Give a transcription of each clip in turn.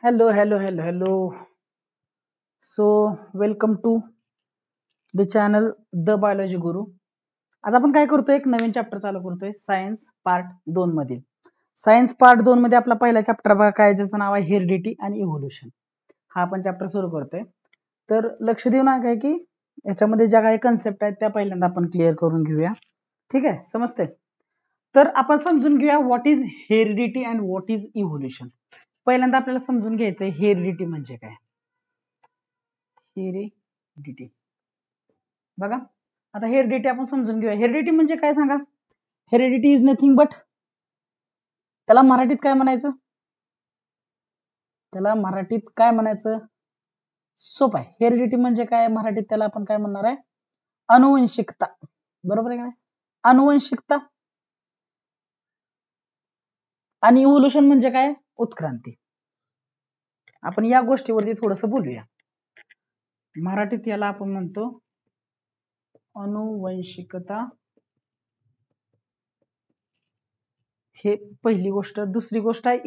Hello. So, welcome to the channel The Biology Guru. आज आपण काय करतोय एक नवीन चॅप्टर चालू करतोय सायन्स पार्ट 2 मध्ये. सायन्स पार्ट 2 मध्ये आपला पहिला चॅप्टर बघा काय ज्याचं नाव आहे हेरिडिटी आणि इव्होल्यूशन. हा आपण चॅप्टर सुरू करतोय. तर लक्ष देऊ नका की याच्यामध्ये ज्या काही कन्सेप्ट आहेत त्या पहिल्यांदा आपण क्लिअर करून घेऊया. ठीक आहे, समजते? तर आपण समजून घेऊया what is heredity and what is evolution. पहिल्यांदा आपल्याला समजून घ्यायचंय हेरिडिटी म्हणजे काय. हेरिडिटी बघा, आता हेरिडिटी आपण समजून घेऊया. हेरिडिटी म्हणजे काय सांगा. हेरिडिटी इज नथिंग बट, त्याला मराठीत काय म्हणायचं, सोप आहे. हेरिडिटी म्हणजे काय मराठीत त्याला आपण काय म्हणणार आहे, अनुवंशिकता. बरोबर आहे का, अनुवंशिकता. आणि इव्होल्यूशन म्हणजे काय, उत्क्रांती. आपण या गोष्टीवरती थोडस बोलूया. मराठीत याला आपण म्हणतो अनुवंशिकता, हे पहिली गोष्ट. दुसरी गोष्ट आहे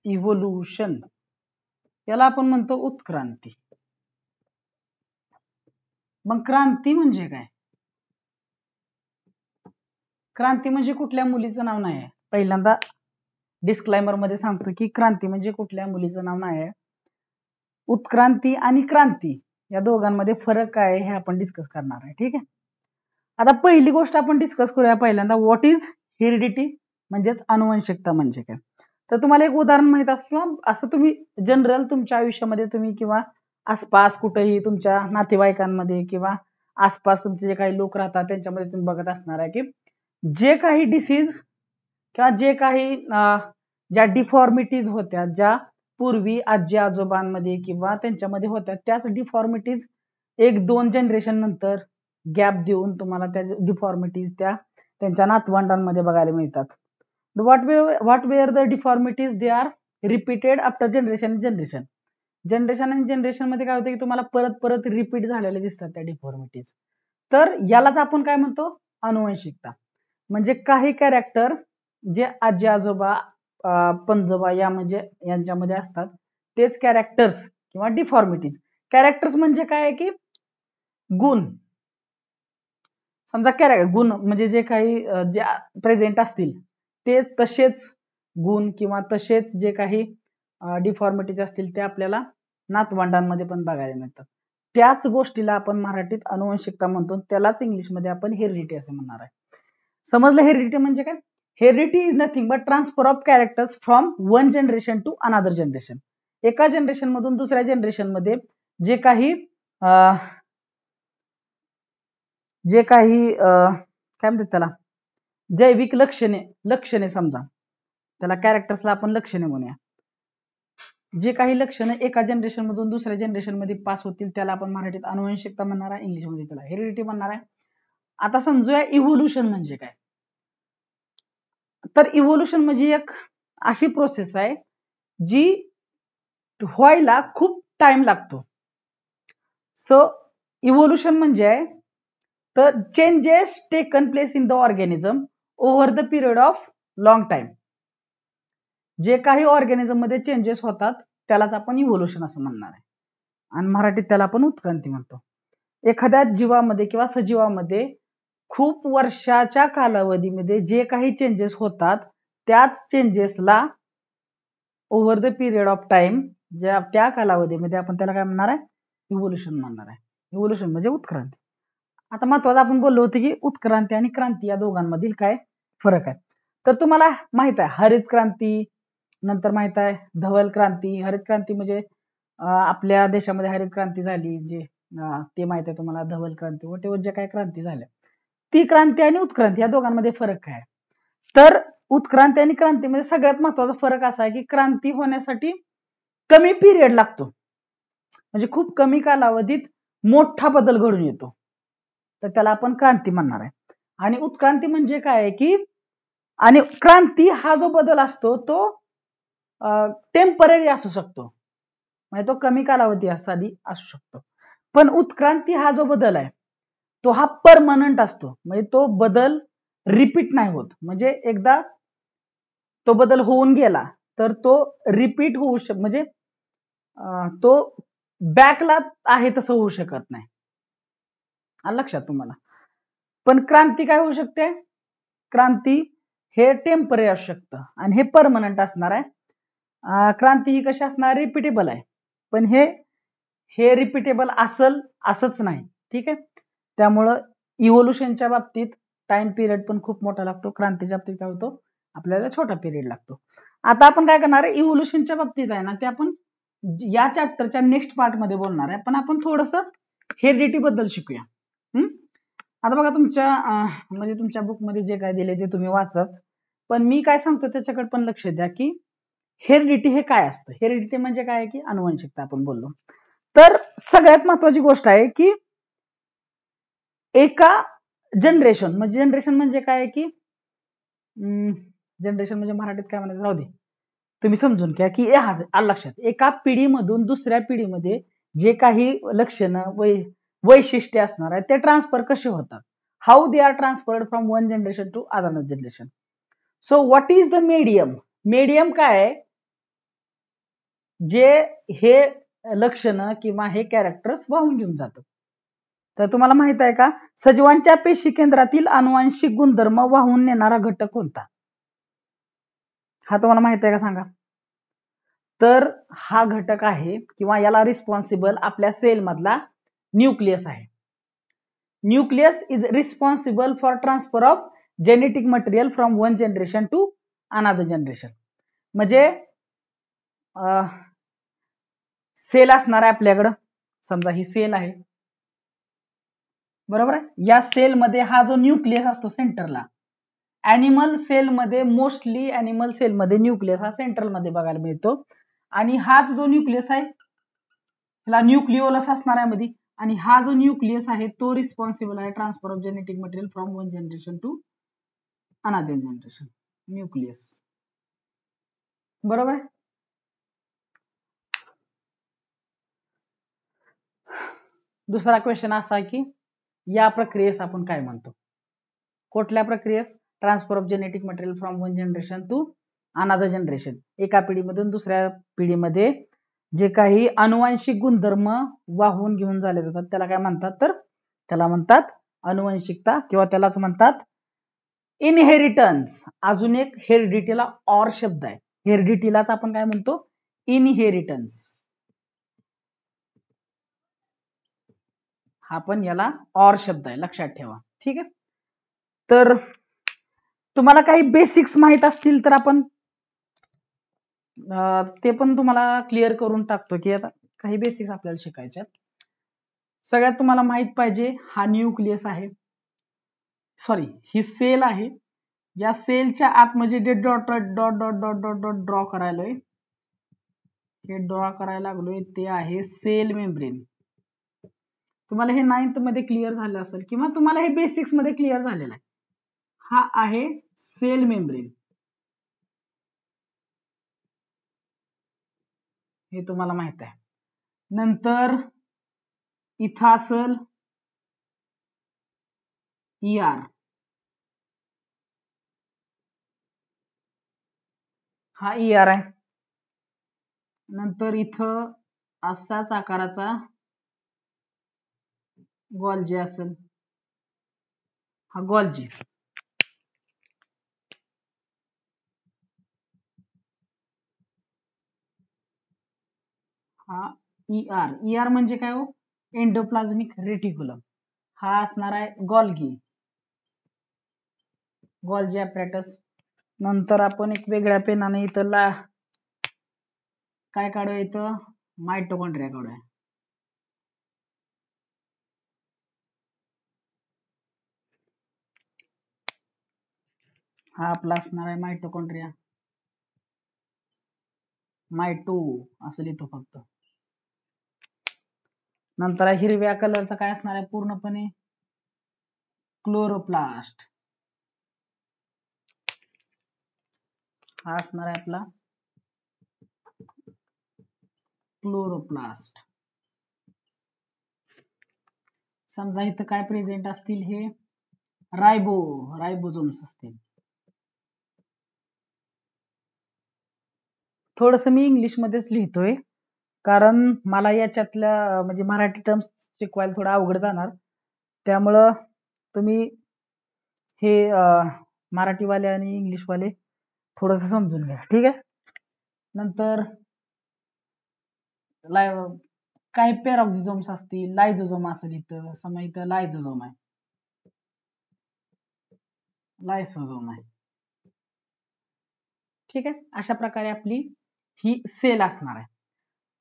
इव्होल्यूशन, याला आपण म्हणतो उत्क्रांती. मग क्रांती म्हणजे काय, क्रांती म्हणजे कुठल्या मुलीचं नाव नाही आहे. पहिल्यांदा डिस्क्लेमर मध्ये सांगतो की क्रांती म्हणजे कुठल्या मुलीचं नाव नाही आहे. उत्क्रांती आणि क्रांती या दोघांमध्ये फरक काय हे आपण डिस्कस करणार आहे. ठीक आहे, आता पहिली गोष्ट आपण डिस्कस करूया पहिल्यांदा व्हॉट इज हेरिडिटी म्हणजेच अनुवंशिकता म्हणजे काय. तर तुम्हाला एक उदाहरण माहित असलं असं तुम्ही जनरल तुमच्या आयुष्यामध्ये तुम्ही किंवा आसपास कुठेही तुमच्या नातेवाईकांमध्ये किंवा आसपास तुमचे जे काही लोक राहतात त्यांच्यामध्ये तुम्ही बघत असणार आहे की जे काही डिसीज किंवा जे काही ज्या डिफॉर्मिटीज होत्या ज्या पूर्वी आजी आजोबांमध्ये किंवा त्यांच्यामध्ये होत्या त्याच डिफॉर्मिटीज एक दोन जनरेशन नंतर गॅप देऊन तुम्हाला त्या डिफॉर्मिटीज त्यांच्या नातवंडांमध्ये बघायला मिळतात. What were the deformities they are repeated after generation आणि जनरेशन मध्ये काय होतं की तुम्हाला परत परत रिपीट झालेले दिसतात त्या डिफॉर्मिटीज. तर यालाच आपण काय म्हणतो, अनुवंशिकता. म्हणजे काही कॅरेक्टर जे आजी आजोबा पंजोबा यांच्यामध्ये असतात तेच कॅरेक्टर्स किंवा डिफॉर्मिटीज. कॅरेक्टर्स म्हणजे काय आहे की गुण. समजा गुण म्हणजे जे काही जे प्रेझेंट असतील ते तसेच गुण किंवा तसेच जे काही डिफॉर्मिटीज असतील ते आपल्याला नातवंडांमध्ये पण बघायला मिळतात. त्याच गोष्टीला आपण मराठीत अनुवंशिकता म्हणतो, त्यालाच इंग्लिशमध्ये आपण हेरिडिटी असं म्हणणार आहे. समजलं हेरिडिटी म्हणजे काय. Heredity is nothing but transfer of characters from one generation to another generation. एका जनरेशन मधून दुसऱ्या जनरेशन मध्ये जे काही काय म्हणतात त्याला जैविक लक्षणे समजा त्याला कॅरेक्टर्सला आपण लक्षणे म्हणूया. जे काही लक्षणे एका जनरेशन मधून दुसऱ्या जनरेशन मध्ये पास होतील त्याला आपण मराठीत अनुवंशिकता म्हणणार आहे, इंग्लिश मध्ये त्याला हेरिडिटी म्हणणार आहे. आता समजूया इव्होल्यूशन म्हणजे काय. तर इव्होल्यूशन म्हणजे एक अशी प्रोसेस आहे जी व्हायला खूप टाइम लागतो. सो इव्होल्यूशन म्हणजे the changes taken place in the organism over the period of long time. जे काही ऑर्गॅनिझम मध्ये चेंजेस होतात त्यालाच आपण इव्होल्यूशन असं म्हणणार आहे आणि मराठीत त्याला आपण उत्क्रांती म्हणतो. एखाद्या जीवामध्ये किंवा सजीवामध्ये खूप वर्षाच्या कालावधीमध्ये जे काही चेंजेस होतात त्याच चेंजेसला over the period of time त्या कालावधीमध्ये आपण त्याला काय म्हणणार आहे, इव्होल्यूशन म्हणणार आहे. इव्होल्यूशन म्हणजे उत्क्रांती. आता महत्वाचं आपण बोललो होतो की उत्क्रांती आणि क्रांती या दोघांमधील काय फरक आहे. तर तुम्हाला माहित आहे हरित क्रांती, नंतर माहित आहे धवल क्रांती. हरित क्रांती म्हणजे आपल्या देशामध्ये हरित क्रांती झाली जे ते माहित आहे तुम्हाला. धवल क्रांती वटेवर जे काही क्रांती झाल्या ती क्रांती आणि उत्क्रांती या दोघांमध्ये फरक काय आहे. तर उत्क्रांती आणि क्रांतीमध्ये सगळ्यात महत्वाचा फरक असा आहे की क्रांती होण्यासाठी कमी पिरियड लागतो, म्हणजे खूप कमी कालावधीत मोठा बदल घडून येतो, तर त्याला आपण क्रांती म्हणणार आहे. आणि उत्क्रांती म्हणजे काय आहे की आणि क्रांती हा जो बदल असतो तो टेम्पररी असू शकतो, म्हणजे तो कमी कालावधी असू शकतो. पण उत्क्रांती हा जो बदल आहे तो हा परमनंट असतो, म्हणजे तो बदल रिपीट नाही होत. म्हणजे एकदा तो बदल होऊन गेला तर तो रिपीट होऊ म्हणजे तो बॅकला आहे तसं होऊ शकत नाही. लक्षात तुम्हाला. पण क्रांती काय होऊ शकते? क्रांती हे टेम्पररी असू शकतं आणि हे परमनंट असणार आहे. क्रांती ही कशी असणार? रिपीटेबल आहे, पण हे रिपीटेबल असंच नाही. ठीक आहे. त्यामुळं इव्होल्युशनच्या बाबतीत टाइम पिरियड पण खूप मोठा लागतो. क्रांतीच्या बाबतीत काय होतो? आपल्याला छोटा पिरियड लागतो. आता आपण काय करणार आहे? इव्होल्युशनच्या बाबतीत आहे ना, ते आपण या चॅप्टरच्या नेक्स्ट पार्ट मध्ये बोलणार आहे. पण आपण थोडस हेरिडिटी बद्दल शिकूया. आता बघा तुमच्या म्हणजे तुमच्या बुक मध्ये जे काय दिले ते तुम्ही वाचाच, पण मी काय सांगतो त्याच्याकडे पण लक्ष द्या की हेरिडिटी हे काय असतं. हेरिडिटी म्हणजे काय की अनुवंशिकता आपण बोललो. तर सगळ्यात महत्वाची गोष्ट आहे की एका जनरेशन म्हणजे काय की जनरेशन म्हणजे मराठीत काय म्हणायचं राहू दे, तुम्ही समजून घ्या की लक्षात, एका पिढीमधून दुसऱ्या पिढीमध्ये जे काही लक्षणं वैशिष्ट्य असणार आहे ते ट्रान्सफर कसे होतात, how they are transferred from one generation to other generation. So what is the medium? Medium काय आहे? जे हे लक्षणं किंवा हे कॅरेक्टर्स वाहून घेऊन जातात. तर तुम्हाला माहित आहे का, सजीवांच्या पेशी केंद्रातील अनुवांशिक गुणधर्म वाहून नेणारा घटक कोणता? हा तुम्हाला माहित आहे का सांगा. तर हा घटक आहे किंवा याला रिस्पॉन्सिबल आपल्या सेल मधला न्यूक्लियस आहे. Nucleus is responsible for transfer of genetic material from one generation to another generation. म्हणजे सेल असणार आहे आपल्याकडं, समजा ही सेल आहे, बरोबर आहे. या सेल मध्ये हा जो न्यूक्लियस असतो सेंटरला, ॲनिमल सेलमध्ये मोस्टली ॲनिमल सेलमध्ये न्यूक्लियस हा सेंट्रल मध्ये बघायला मिळतो. आणि हाच जो न्यूक्लियस आहे ह्याला न्यूक्लिओलस असणार आहे मध्ये, आणि हा जो न्यूक्लियस आहे तो रिस्पॉन्सिबल आहे transfer of genetic material from one generation to another generation. Nucleus, बरोबर आहे. दुसरा क्वेश्चन असा की या प्रक्रियेस आपण काय म्हणतो? कुठल्या प्रक्रियेस? Transfer of genetic material from one generation to another generation. एका पिढीमधून दुसऱ्या पिढीमध्ये जे काही अनुवांशिक गुणधर्म वाहून घेऊन झाले जातात त्याला काय म्हणतात? तर त्याला म्हणतात अनुवंशिकता, किंवा त्यालाच म्हणतात इनहेरिटन्स. अजून एक हेरिडिटीला ऑर शब्द आहे. हेरिडिटीलाच आपण काय म्हणतो? इनहेरिटन्स. हा पण याला ऑर शब्द आहे, लक्षात ठेवा. ठीक आहे. तर तुम्हाला काही बेसिक्स माहित असतील तर आपण ते पण तुम्हाला क्लिअर करून टाकतो की आता काही बेसिक्स आपल्याला शिकायचे आहेत. सगळ्यात तुम्हाला माहित पाहिजे हा न्यूक्लियस आहे, सॉरी ही सेल आहे. या सेलच्या आत म्हणजे dot dot dot dot dot dot draw करायलोय, हे ड्रॉ करायला लागलोय ते आहे सेल मेम्ब्रेन. तुम्हाला हे 9th मध्ये क्लिअर झालं असेल किंवा तुम्हाला हे बेसिक्स मध्ये क्लिअर झालेलं आहे. हा आहे सेल मेम्ब्रेन, हे तुम्हाला माहित आहे. नंतर इथं असेल ER, हा ER आहे. नंतर इथं असाच आकाराचा गॉल्जी असेल, हा गॉल्जी. हा ER म्हणजे काय हो? Endoplasmic reticulum. हा असणार आहे गॉल्गी, गॉल्जी ॲपॅरेटस. नंतर आपण एक वेगळ्या पेनाने इथं काय काढूया? इथं मायटोकॉन्ड्रिया काढूया. हा आपला असणार आहे मायटोकॉन्ड्रिया, मायटो असं लिहितो फक्त. नंतर हिरव्या कलरचा काय असणार आहे? पूर्णपणे क्लोरोप्लास्ट. हा असणार आहे आपला क्लोरोप्लास्ट. समजा इथं काय प्रेझेंट असतील? हे रायबोझोम्स असतील. हा असणार आहे आपला रायबोझोम. नंतर इथं काय प्रेझेंट असतील? हे रायबोझोम्स असतील. समजा इथं काय प्रेझेंट असतील? हे रायबोझोम्स असतील. नंतर इथं काय प्रेझेंट असतील? हे रायबोझोम्स असतील. समजा इथं काय प्रेझेंट असतील? हे रायबोझोम्स असतील. थोडस मी इंग्लिश मध्येच लिहितोय, कारण मला याच्यातल्या म्हणजे मराठी टर्म्स शिकवायला थोडं अवघड जाणार, त्यामुळं तुम्ही हे मराठीवाले आणि इंग्लिशवाले थोडस समजून घ्या, ठीक आहे. नंतर काही पॅराक्झिझोम्स असतील, लायझोझोम असेल, इथं समजा इथं लायझोझोम आहे, लायसोझोम आहे, ठीक आहे. अशा प्रकारे आपली ही सेल असणार आहे.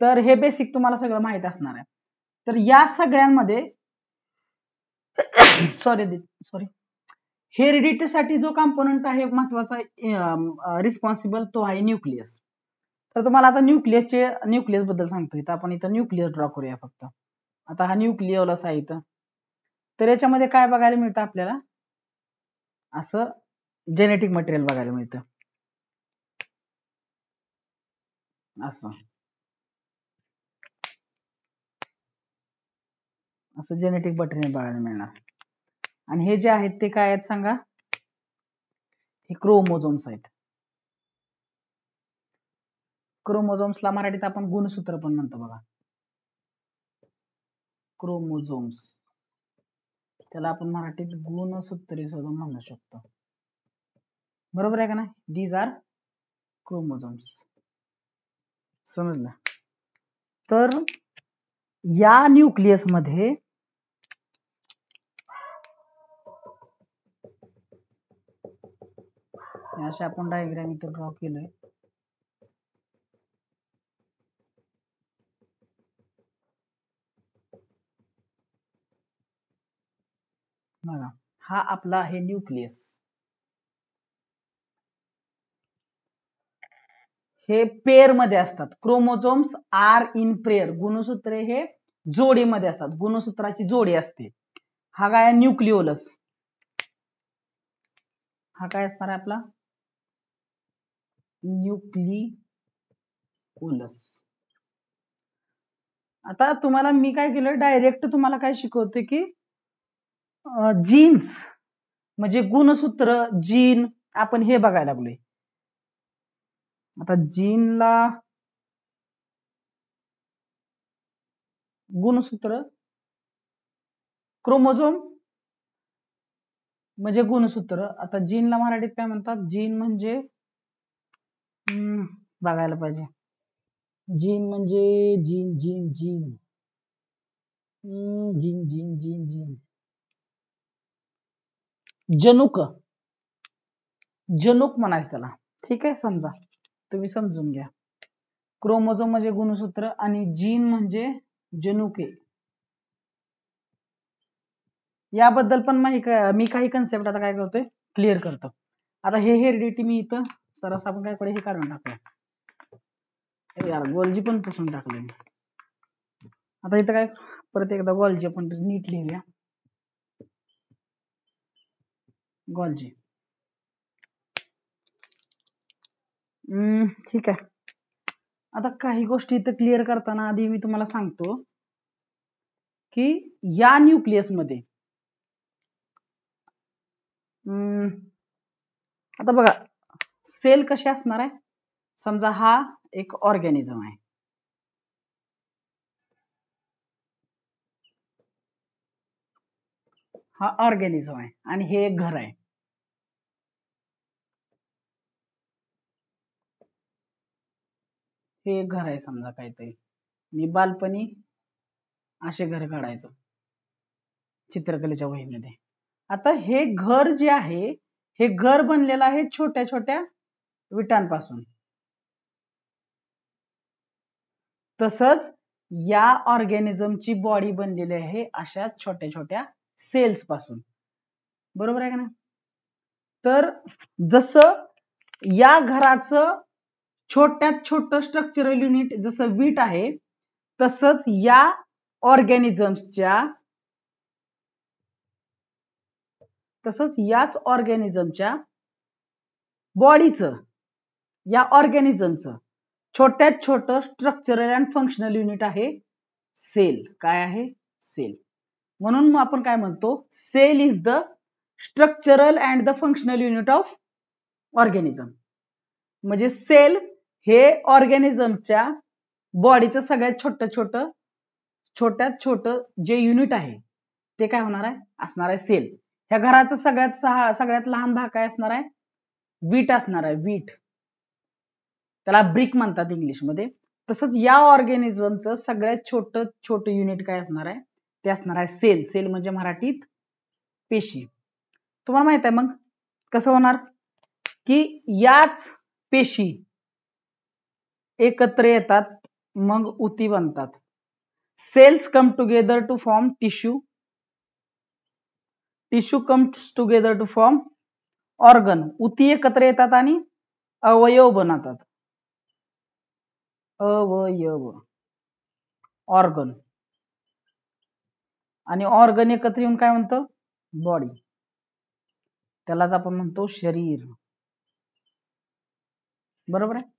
तर हे बेसिक तुम्हाला सगळं माहित असणार आहे. तर या सगळ्यांमध्ये सॉरी हेरिडिटीसाठी जो कंपोनंट आहे महत्वाचा रिस्पॉन्सिबल, तो आहे न्यूक्लियस. तर तुम्हाला आता न्यूक्लियस बद्दल सांगतोय. तर आपण इथं न्यूक्लियस ड्रॉ करूया फक्त. आता हा न्यूक्लियोलस आहे इथं. तर याच्यामध्ये काय बघायला मिळतं आपल्याला, असं जेनेटिक मटेरियल बघायला मिळतं, असं जेनेटिक मटेरियल बघायला मिळणार. आणि हे जे आहेत ते काय आहेत सांगा, हे क्रोमोझोम्स आहेत. क्रोमोझोम्सला मराठीत आपण गुणसूत्र पण म्हणतो बघा, क्रोमोझोम्स, त्याला आपण मराठीत गुणसूत्रे सुद्धा म्हणू शकतो, बरोबर आहे का नाही. दीज आर क्रोमोझोम्स, समजलं. तर या न्यूक्लियस मध्ये अशा आपण डायग्राम इथे ड्रॉ केलंय, बघा हा आपला आहे न्यूक्लियस. हे पेअर मध्ये असतात, क्रोमोझोम्स आर इन पेअर, गुणसूत्रे हे जोडीमध्ये असतात, गुणसूत्राची जोडी असते. हा काय न्यूक्लिओलस, हा काय असणार आहे आपला न्यूक्लिओलस. आता तुम्हाला मी काय केलं, डायरेक्ट तुम्हाला काय शिकवते की जीन्स म्हणजे गुणसूत्र, जीन आपण हे बघायला लागलोय. आता जीनला गुणसूत्र, क्रोमोझोम म्हणजे गुणसूत्र. आता जीनला मराठीत काय म्हणतात, जीन म्हणजे बघायला पाहिजे, जीन म्हणजे gene gene gene gene gene gene gene जनुक, जनुक म्हणायचं त्याला, ठीक आहे. समजा तुम्ही समजून घ्या, क्रोमोझोम म्हणजे गुणसूत्र आणि जीन म्हणजे जनुके. याबद्दल पण मी काही कन्सेप्ट आता काय करतोय, क्लिअर करतो. आता हे हेरिडिटी मी इथं सरस आपण काय कडे हे काढून टाकूया, यार गोल्जी पण पुसून टाकले. आता इथं काय परत एकदा गोल्जी आपण नीट लिहूया, गोल्जी. ठीक आहे. आता काही गोष्टी इथं क्लिअर करताना आधी मी तुम्हाला सांगतो की या न्यूक्लियस मध्ये आता बघा सेल कशी असणार आहे. समजा हा एक ऑर्गॅनिझम आहे, हा ऑर्गॅनिझम आहे आणि हे एक घर आहे. हे एक घर आहे समजा काहीतरी. मी बालपणी असे घर काढायचो चित्रकलेच्या वहीमध्ये. आता हे घर जे आहे, हे घर बनलेलं आहे छोट्या छोट्या विटांपासून. तसंच या ऑर्गॅनिझमची बॉडी बनलेली आहे अशा छोट्या छोट्या सेल्स पासून, बरोबर आहे का नाही. तर जसं या घराचं छोट्यात छोटं स्ट्रक्चरल युनिट जसं वीट आहे, तसंच या ऑर्गॅनिझमच्या याच ऑर्गॅनिझमच्या बॉडीचं, या ऑर्गॅनिझमचं छोट्यात छोटं स्ट्रक्चरल अँड फंक्शनल युनिट आहे सेल. काय आहे, सेल. म्हणून आपण काय म्हणतो, cell is the structural and the functional unit of organism. म्हणजे सेल हे ऑर्गॅनिझमच्या बॉडीचं छोट्यात छोट जे युनिट आहे ते काय होणार आहे, असणार आहे सेल. ह्या घराचा सगळ्यात लहान भाग काय असणार आहे, वीट असणार आहे, वीट. त्याला ब्रिक म्हणतात इंग्लिशमध्ये. तसंच या ऑर्गॅनिझमचं सगळ्यात छोट युनिट काय असणार आहे, ते असणार आहे सेल. सेल म्हणजे मराठीत पेशी. तुम्हाला माहित आहे मग कसं होणार की याच पेशी एकत्र येतात मग उती बनतात. Cells come together to form tissue. Tissue comes together to form organ. उती एकत्र येतात आणि अवयव बनतात. अवयव, ऑर्गन. आणि ऑर्गन एकत्र येऊन काय म्हणतो, बॉडी. त्यालाच आपण म्हणतो शरीर. बरोबर आहे.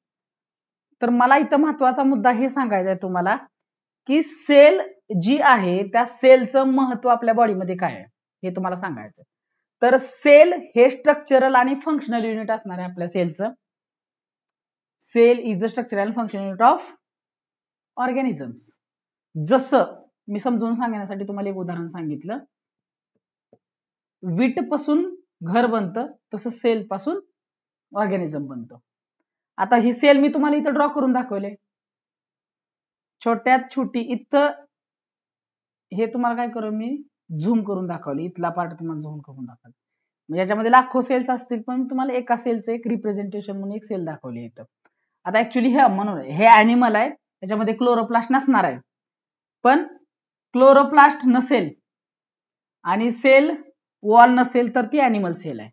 तर मला इथं महत्वाचा मुद्दा हे सांगायचा आहे तुम्हाला की सेल जी आहे त्या सेलचं महत्व आपल्या बॉडीमध्ये काय आहे हे तुम्हाला सांगायचं. तर सेल हे स्ट्रक्चरल आणि फंक्शनल युनिट असणार आहे आपल्या सेलचं. Cell is the structural and functional unit of organisms. जसं मी समजून सांगण्यासाठी तुम्हाला एक उदाहरण सांगितलं, वीट पासून घर बनतं तसं सेल पासून ऑर्गॅनिझम बनतं. आता ही सेल मी तुम्हाला इथं ड्रॉ करून दाखवले, छोट्यात छोटी. इथं हे तुम्हाला काय करू, मी झूम करून दाखवले, इथला पार्ट तुम्हाला झूम करून दाखवले. म्हणजे याच्यामध्ये लाखो सेल्स असतील पण तुम्हाला एका सेलचं एक रिप्रेझेंटेशन म्हणून एक सेल दाखवली इथं. आता ऍक्च्युली हे म्हणून हे ऍनिमल आहे, त्याच्यामध्ये क्लोरोप्लास्ट नसणार आहे. पण क्लोरोप्लास्ट नसेल आणि सेल वॉल नसेल तर ती ऍनिमल सेल आहे.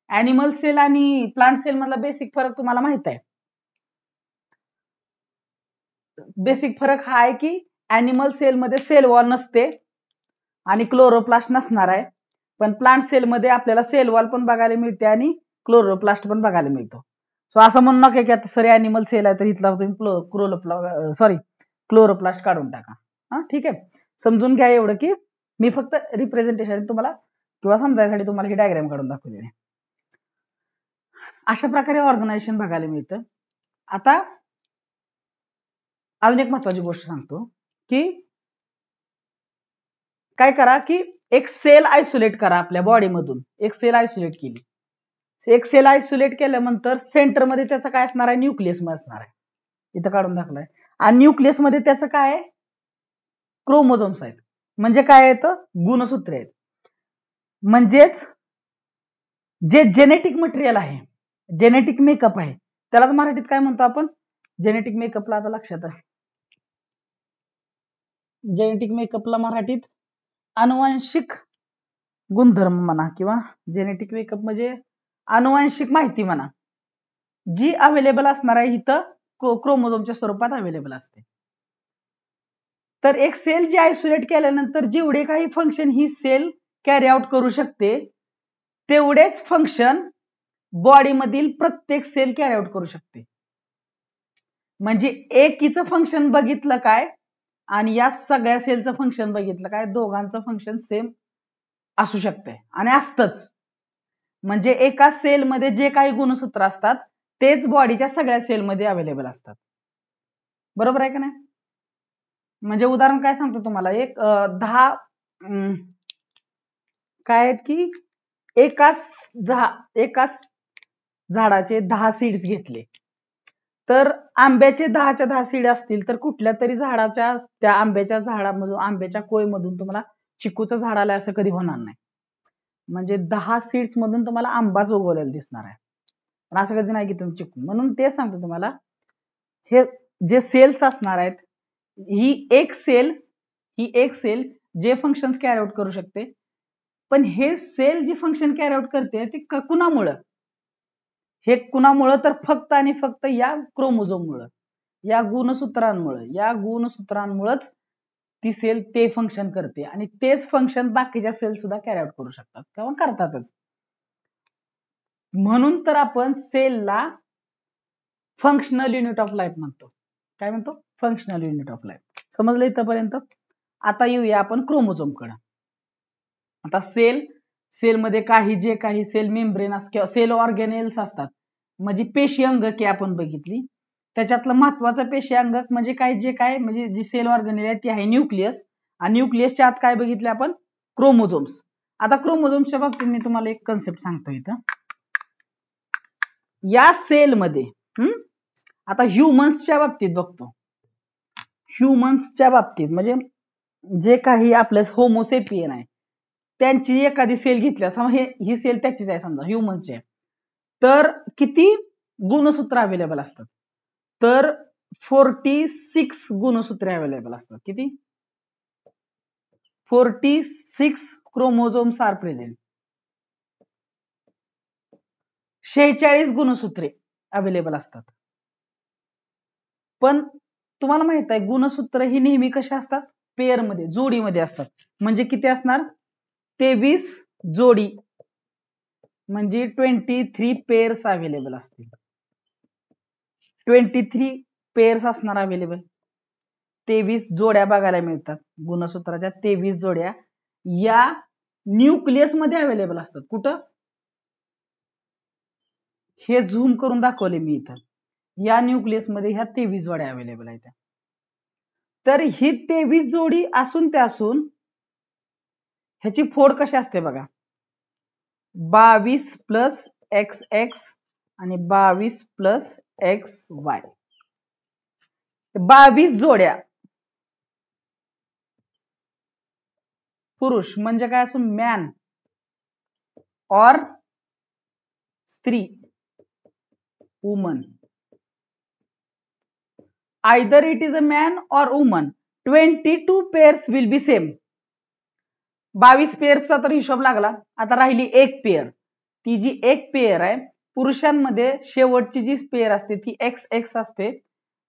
ऍनिमल सेल आणि प्लांट सेल मधला बेसिक फरक तुम्हाला माहित आहे. बेसिक फरक हा आहे की ऍनिमल सेल मध्ये सेल वॉल नसते आणि क्लोरोप्लास्ट नसणार आहे. पण प्लांट सेल मध्ये आपल्याला सेल वॉल पण बघायला मिळते आणि क्लोरोप्लास्ट पण बघायला मिळतो. सो असं म्हणू नका की आता सर ऍनिमल सेल आहे तर इथला तुम्ही क्लोरोप्लास्ट काढून टाका. हा ठीक आहे, समजून घ्या एवढं की मी फक्त रिप्रेझेंटेशन तुम्हाला किंवा समजायसाठी तुम्हाला ही डायग्राम काढून दाखवली आहे. अशा प्रकारे ऑर्गनायझेशन बघायला मिळतं. आता अजून एक महत्वाची गोष्ट सांगतो की काय करा की एक सेल आयसोलेट करा आपल्या बॉडी मधून. एक सेल आयसोलेट केली, एक सेल आयसोलेट केल्यानंतर सेंटर मध्ये त्याचं काय असणार आहे, न्यूक्लियस असणार आहे. इथं काढून दाखवलाय. आणि न्यूक्लियस मध्ये त्याचं काय आहे, क्रोमोझोम्स आहेत. म्हणजे काय येतं, गुणसूत्रे आहेत. म्हणजेच जे जेनेटिक मटेरियल आहे, जेनेटिक मेकअप आहे, त्यालाच मराठीत काय म्हणतो आपण, जेनेटिक मेकअपला आता लक्षात आहे, जेनेटिक मेकअपला मराठीत अनुवांशिक गुणधर्म म्हणा किंवा जेनेटिक मेकअप म्हणजे अनुवांशिक माहिती म्हणा, जी अवेलेबल असणार आहे इथं क्रोमोझोमच्या स्वरूपात अवेलेबल असते. तर एक सेल जी आयसोलेट केल्यानंतर जेवढे काही फंक्शन ही सेल कॅरी आउट करू शकते तेवढेच फंक्शन बॉडी मधील प्रत्येक सेल कॅरी आउट करू शकते. म्हणजे एकीचं फंक्शन बघितलं काय आणि या सगळ्या सेलचं फंक्शन बघितलं काय, दोघांचं फंक्शन सेम असू शकते आणि असतंच. म्हणजे एका सेलमध्ये जे काही गुणसूत्र असतात तेच बॉडीच्या सगळ्या सेलमध्ये अवेलेबल असतात. बरोबर आहे का नाही. म्हणजे उदाहरण काय सांगतो तुम्हाला, एक 10 काय आहेत की एकाच झाडाचे 10 सीड्स घेतले तर आंब्याचे 10च्या 10 सीड असतील तर कुठल्या तरी झाडाच्या त्या आंब्याच्या झाडामधून आंब्याच्या कोयमधून तुम्हाला चिकूचं झाड आलंय असं कधी होणार नाही. म्हणजे 10 सीड्स मधून तुम्हाला आंबाच उगवलेला दिसणार आहे, पण असं कधी नाही की तुम्ही चिकू. म्हणून ते सांगतो तुम्हाला, हे जे सेल्स असणार आहेत ही एक सेल जे फंक्शन्स कॅरी आउट करू शकते. पण हे सेल जी फंक्शन कॅरी आउट करते ते कुणामुळं, हे कुणामुळं तर फक्त आणि फक्त या क्रोमोझोममुळं, या गुणसूत्रांमुळेच ती सेल ते फंक्शन करते आणि तेच फंक्शन बाकीच्या सेल सुद्धा कॅरी आउट करू शकतात किंवा करतातच. म्हणून तर आपण सेलला फंक्शनल युनिट ऑफ लाईफ म्हणतो. काय म्हणतो, फंक्शनल युनिट ऑफ लाईफ. समजलं इथपर्यंत. आता येऊया आपण क्रोमोझोम कडे. आता सेलमध्ये जे काही सेल मेम्ब्रेन किंवा सेल ऑर्गेनेल्स असतात, म्हणजे पेशी अंगके आपण बघितली. त्याच्यातलं महत्वाचं पेशी अंगक म्हणजे काय, जे काय म्हणजे जी सेल ऑर्गनेल आहे ती आहे न्यूक्लियस. आणि न्यूक्लियसच्या आत काय बघितले आपण, क्रोमोझोम्स. आता क्रोमोझोम्सच्या बाबतीत मी तुम्हाला एक कन्सेप्ट सांगतो इथं. या सेल मध्ये आता ह्युमन्सच्या बाबतीत बघतो. ह्युमन्सच्या बाबतीत म्हणजे जे काही आपल्या होमोसेपियन आहे त्यांची एखादी सेल घेतली, समजा ही सेल त्याचीच आहे, समजा ह्युमन्सची आहे, तर किती गुणसूत्र अवेलेबल असतात, तर 46 गुणसूत्रे अवेलेबल असतात. किती? 46 क्रोमोझोम्स आर प्रेझेंट. 46 गुणसूत्रे अवेलेबल असतात. पण तुम्हाला माहित आहे गुणसूत्र ही नेहमी कशी असतात, पेअर मध्ये, जोडीमध्ये असतात. म्हणजे किती असणार, 23 जोडी, म्हणजे 23 पेअर्स अवेलेबल असतील. 23 पेअर्स असणार अवेलेबल. 23 जोड्या बघायला मिळतात गुणसूत्राच्या. 23 जोड्या या न्यूक्लियस मध्ये अवेलेबल असतात. कुठं, हे झूम करून दाखवले मी इथं. या न्यूक्लियस मध्ये ह्या 23 जोड्या अवेलेबल आहेत. तर ही 23 जोडी असून ते असून ह्याची फोड कशी असते बघा, 22 प्लस एक्स एक्स आणि 22 प्लस एक्स वाय. 22 जोड्या पुरुष म्हणजे काय असून, मॅन और स्त्री, woman. either it is a man or woman, 22 pairs will be same. 22 पेअरचा तर हिशोब लागला. आता राहिली एक पेअर. ती जी एक पेअर आहे, पुरुषांमध्ये शेवटची जी पेअर असते ती एक्स एक्स असते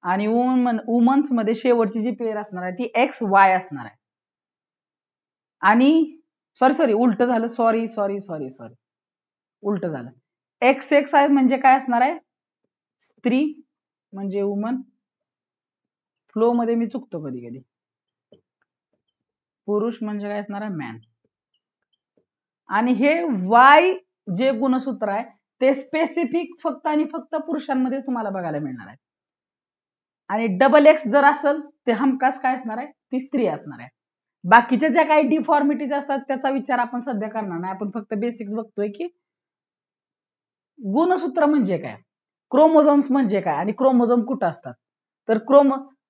आणि वुमन्स मध्ये शेवटची जी पेअर असणार आहे ती एक्स वाय असणार आहे. आणि सॉरी उलट झालं, सॉरी उलट झालं. एक्स एक्स आहे म्हणजे काय असणार आहे, स्त्री म्हणजे वुमन. फ्लो मध्ये मी चुकतो कधी कधी. पुरुष म्हणजे काय असणार आहे, मॅन. आणि हे वाय जे गुणसूत्र आहे ते स्पेसिफिक फक्त आणि फक्त पुरुषांमध्ये तुम्हाला बघायला मिळणार आहे. आणि डबल एक्स जर असेल ते हमखास काय असणार आहे, ती स्त्री असणार आहे. बाकीच्या ज्या काही डिफॉर्मिटीज असतात त्याचा विचार आपण सध्या करणार नाही. आपण फक्त बेसिक्स बघतोय की गुणसूत्र म्हणजे काय, क्रोमोझोम्स म्हणजे काय आणि क्रोमोझोम कुठं असतात. तर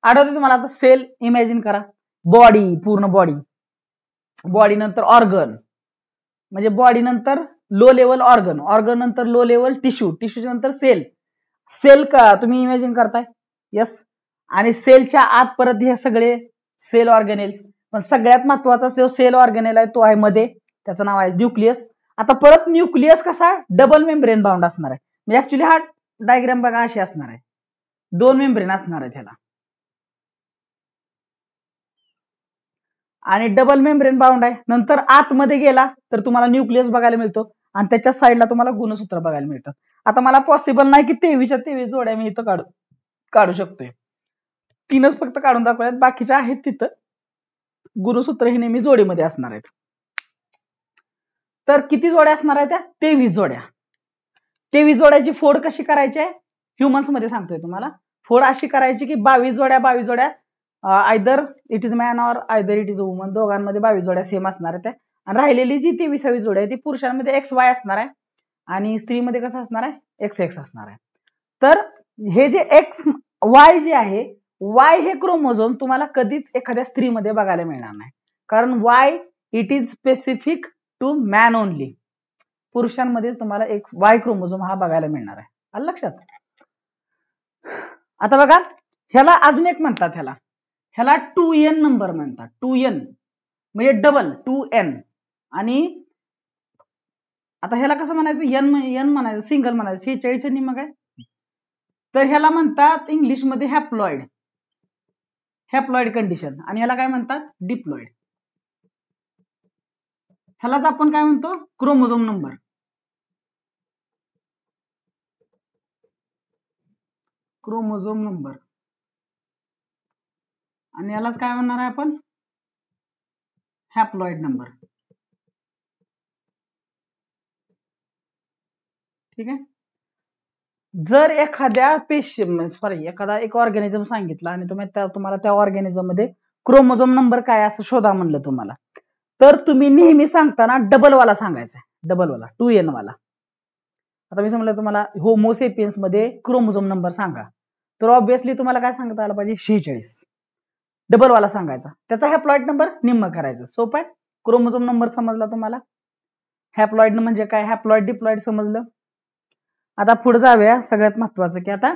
आठवते तुम्हाला, आता सेल इमॅजिन करा, बॉडी, पूर्ण बॉडी, बॉडी नंतर ऑर्गन, म्हणजे बॉडी नंतर लो लेवल ऑर्गन, ऑर्गन नंतर लो लेवल टिश्यू, टिश्यू नंतर सेल, सेल का तुम्ही इमॅजिन करताय, यस. आणि सेलच्या आत परत हे सगळे सेल ऑर्गेनेल्स. पण सगळ्यात महत्वाचा जो सेल ऑर्गेनेल आहे तो आहे मध्ये, त्याचं नाव आहे न्यूक्लियस. आता परत न्यूक्लियस कसा, डबल मेम्ब्रेन बाउंड असणार आहे. म्हणजे ऍक्च्युली हा डायग्राम बघा अशी असणार आहे, 2 मेम्ब्रेन असणार आहे त्याला. आणि डबल मेम्ब्रेन बाउंड आहे. नंतर आतमध्ये गेला तर तुम्हाला न्यूक्लियस बघायला मिळतो आणि त्याच्या साईडला तुम्हाला गुणसूत्र बघायला मिळतात. आता मला पॉसिबल नाही की 23च्या 23 जोड्या मी इथं काढू शकतोय, 3च फक्त काढून दाखवल्यात, बाकीच्या आहेत तिथं. गुणसूत्र हे नेहमी जोडीमध्ये असणार आहेत. तर किती जोड्या असणार आहेत त्या, 23 जोड्या. 23 जोड्याची फोड कशी करायची आहे, ह्युमन्स मध्ये सांगतोय तुम्हाला. फोड अशी करायची की 22 जोड्या आयदर इट इज मॅन और आयदर इट इज वुमन, दोघांमध्ये 22 जोड्या सेम असणार आहेत. आणि राहिलेली जी 23वी जोडी आहे ती पुरुषांमध्ये एक्स वाय असणार आहे आणि स्त्रीमध्ये कसं असणार आहे, एक्स एक्स असणार आहे. तर हे जे एक्स वाय जे आहे, वाय हे क्रोमोझोम तुम्हाला कधीच एखाद्या स्त्रीमध्ये बघायला मिळणार नाही, कारण why it is specific to man only. पुरुषांमध्ये तुम्हाला एक वाय क्रोमोझोम हा बघायला मिळणार आहे. आलं लक्षात. आता बघा, ह्याला अजून एक म्हणतात, ह्याला 2n नंबर म्हणतात. 2n म्हणजे डबल 2n. आणि आता ह्याला कसं म्हणायचं, n म्हणायचं, सिंगल म्हणायचं, 46 निम्म काय. तर ह्याला म्हणतात इंग्लिश मध्ये हॅप्लॉइड, हॅप्लॉइड कंडिशन. आणि ह्याला काय म्हणतात, डिप्लॉइड. ह्यालाच आपण काय म्हणतो, क्रोमोझोम नंबर. Chromosome number. आणि यालाच काय म्हणणार आहे आपण, हॅप्लॉइड नंबर. ठीक आहे. जर एखाद्या एखादा एक ऑर्गॅनिझम सांगितलं आणि तुम्हाला त्या ऑर्गॅनिझम मध्ये क्रोमोझोम नंबर काय असं शोधा म्हणलं तुम्हाला, तर तुम्ही नेहमी सांगताना डबल वाला सांगायचा, डबल वाला 2n वाला. आता मी समजलं तुम्हाला होमोसेपियन्स मध्ये क्रोमोझोम नंबर सांगा, तर ऑब्विसली तुम्हाला काय सांगता आलं पाहिजे, 46. डबल वाला सांगायचा, त्याचा हॅप्लॉइड नंबर निम्म करायचं. सोपं आहे. क्रोमोझोम नंबर समजला तुम्हाला, हॅप्लॉइड म्हणजे काय, हॅप्लॉइड डिप्लॉइड समजलं. आता पुढे जाऊया सगळ्यात महत्वाचं की आता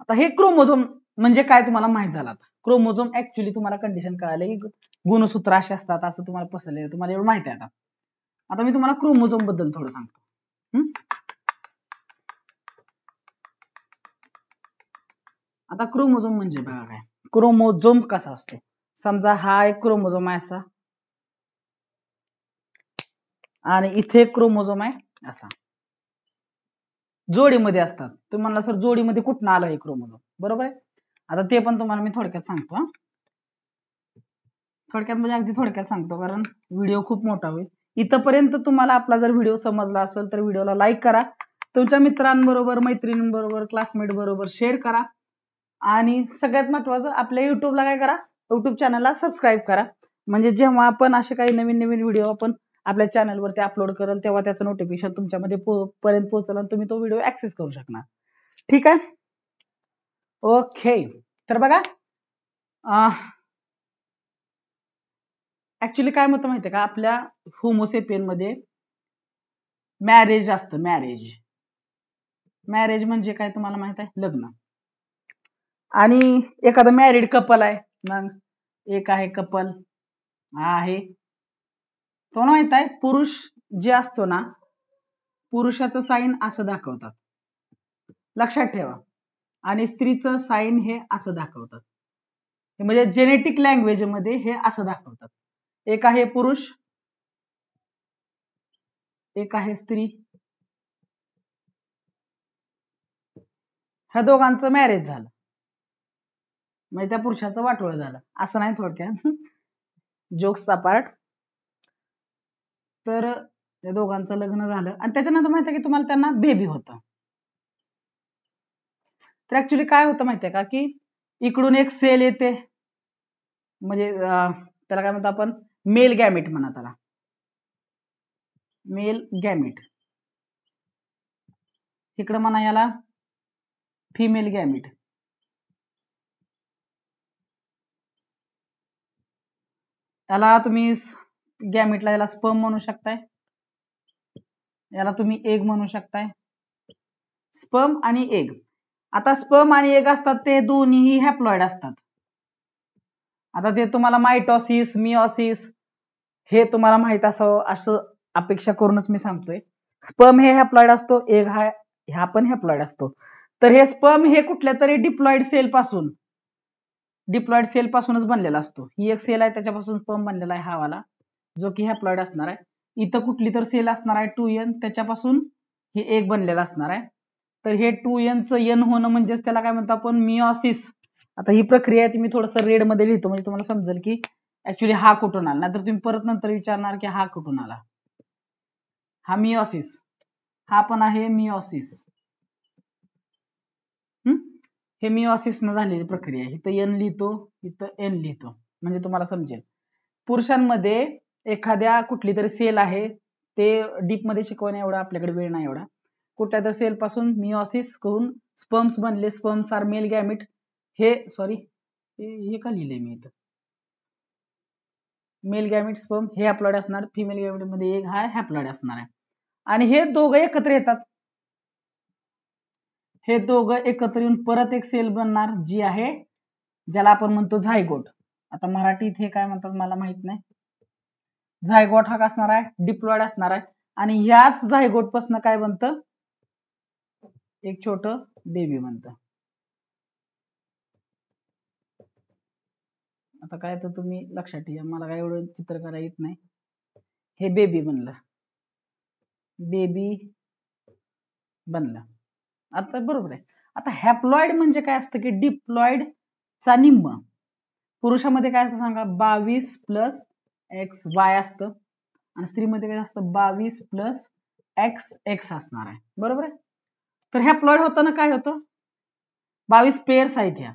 हे क्रोमोझोम म्हणजे काय तुम्हाला माहित झालं. आता क्रोमोझोम ऍक्च्युली तुम्हाला कंडिशन कळाले की गुणसूत्र असे असतात असं तुम्हाला पसरले, तुम्हाला एवढं माहिती आहे. आता मी तुम्हाला क्रोमोझोम बद्दल थोडं सांगतो. आता क्रोमोझोम म्हणजे बघा काय, क्रोमोझोम कसा असतो. समजा हा एक क्रोमोझोम आहे असा, आणि इथे क्रोमोझोम आहे असा, जोडीमध्ये असतात. तुम्ही म्हणला सर जोडीमध्ये कुठं आलं हे क्रोमोझोम, बरोबर आहे. आता ते पण तुम्हाला मी थोडक्यात सांगतो. थोडक्यात म्हणजे अगदी थोडक्यात सांगतो, कारण व्हिडिओ खूप मोठा होईल. इथपर्यंत तुम्हाला आपला जर व्हिडिओ समजला असेल तर व्हिडिओला लाईक करा, तुमच्या मित्रांबरोबर, मैत्रिणींबरोबर, क्लासमेट बरोबर शेअर करा, आणि सगळ्यात महत्वाचं आपल्या युट्यूबला काय करा, युट्यूब चॅनलला सबस्क्राईब करा. म्हणजे जेव्हा आपण असे काही नवीन नवीन व्हिडिओ आपण आपल्या चॅनलवरती अपलोड करेल तेव्हा त्याचं नोटिफिकेशन तुमच्यामध्ये पर्यंत पोहोचेल आणि तुम्ही तो व्हिडिओ ऍक्सेस करू शकणार. ठीक आहे, ओके. तर बघा, ऍक्च्युली काय होतं माहितीये का, आपल्या होमोसेपियन मध्ये मॅरेज असतं. मॅरेज म्हणजे काय तुम्हाला माहित आहे, लग्न. आणि एखादं मॅरिड कपल आहे, मग एक आहे कपल, हा आहे तो माहित आहे. पुरुष जे असतो ना, पुरुषाचं साईन असं दाखवतात, लक्षात ठेवा, आणि स्त्रीचं साईन हे असं दाखवतात. म्हणजे जेनेटिक लँग्वेज मध्ये हे असं दाखवतात. एक आहे पुरुष, एक आहे स्त्री. ह्या दोघांचं मॅरेज झालं म्हणजे त्या पुरुषाचं वाटोळं झालं असं नाही, थोडक्यात जोक्स अपार्ट. तर या दोघांचं लग्न झालं आणि त्याच्यानंतर माहिती आहे की तुम्हाला त्यांना बेबी होतं. तर ऍक्च्युली काय होतं माहितीये का, की इकडून एक सेल येते, म्हणजे त्याला काय म्हणतो आपण, मेल गॅमेट म्हणा त्याला, मेल गॅमेट. इकडं म्हणा याला फिमेल गॅमेट. याला तुम्ही गॅमेटला याला स्पर्म म्हणू शकताय, याला तुम्ही एग म्हणू शकताय. स्पर्म आणि एग. आता स्पर्म आणि एग असतात ते दोन्हीही हॅप्लॉइड असतात. आता ते तुम्हाला मायटोसिस, मिओसिस हे तुम्हाला माहित असावं असं अपेक्षा करूनच मी सांगतोय. स्पर्म हे हॅप्लॉइड असतो, एग हा पण हॅप्लॉइड असतो. तर हे स्पर्म हे कुठल्या तरी डिप्लॉइड सेल पासूनच बनलेला असतो. ही एक सेल आहे त्याच्यापासून स्पर्म बनलेला आहे हा वाला, जो की हॅप्लॉइड असणार आहे. इथं कुठली तर सेल असणार आहे 2n, त्याच्यापासून हे एग बनलेला असणार आहे. तर हे 2n चं n होणं म्हणजेच त्याला काय म्हणतो आपण, मिओसिस. आता ही प्रक्रिया आहे ती मी थोडस रेड मध्ये लिहितो म्हणजे तुम्हाला समजेल की ऍक्च्युली हा कुठून आला, नाहीतर तुम्ही परत नंतर विचारणार की हा कुठून आला. हा मिओसिस, हा पण आहे मिओसिस. हे मिओसिस न झालेली प्रक्रिया. इथं n लिहितो, इथं n लिहितो म्हणजे तुम्हाला समजेल. पुरुषांमध्ये एखाद्या कुठली तरी सेल आहे, ते डीप मध्ये शिकवण्या एवढा आपल्याकडे वेळ नाही एवढा. कुठल्या तरी सेल पासून मिओसिस करून स्पर्म्स बनले, स्पर्म्स आर मेल गॅमेट. हे सॉरी हे का लिहिलंय मी इथं, मेल गॅमेट स्पर्म हे हॅप्लॉइड असणार, फिमेल गॅमेट मध्ये एक हा हॅप्लॉइड असणार आहे. आणि हे दोघं एकत्र येतात, हे दोघं एकत्र येऊन परत एक सेल बनणार जी आहे, ज्याला आपण म्हणतो झायगोट. आता मराठीत हे काय म्हणतात मला माहित नाही. झायगोट हा असणार आहे, डिप्लॉइड असणार आहे, आणि ह्याच झायगोट पासून काय बनतं, एक छोट बेबी बनतं. आता काय तर तुम्ही लक्षात ठेवा, मला काय एवढं चित्र करायला येत नाही. हे बेबी बनलं, बेबी बनलं. आता बरोबर आहे. आता हॅप्लॉइड म्हणजे काय असतं की डिप्लॉइड चा निम्म. पुरुषामध्ये काय असतं सांगा, 22 प्लस एक्स वाय असतं, आणि स्त्रीमध्ये काय असतं 22 प्लस एक्स एक्स असणार आहे, बरोबर आहे. तर हॅप्लॉइड होताना काय होतं, 22 पेअर्स आहेत ह्या,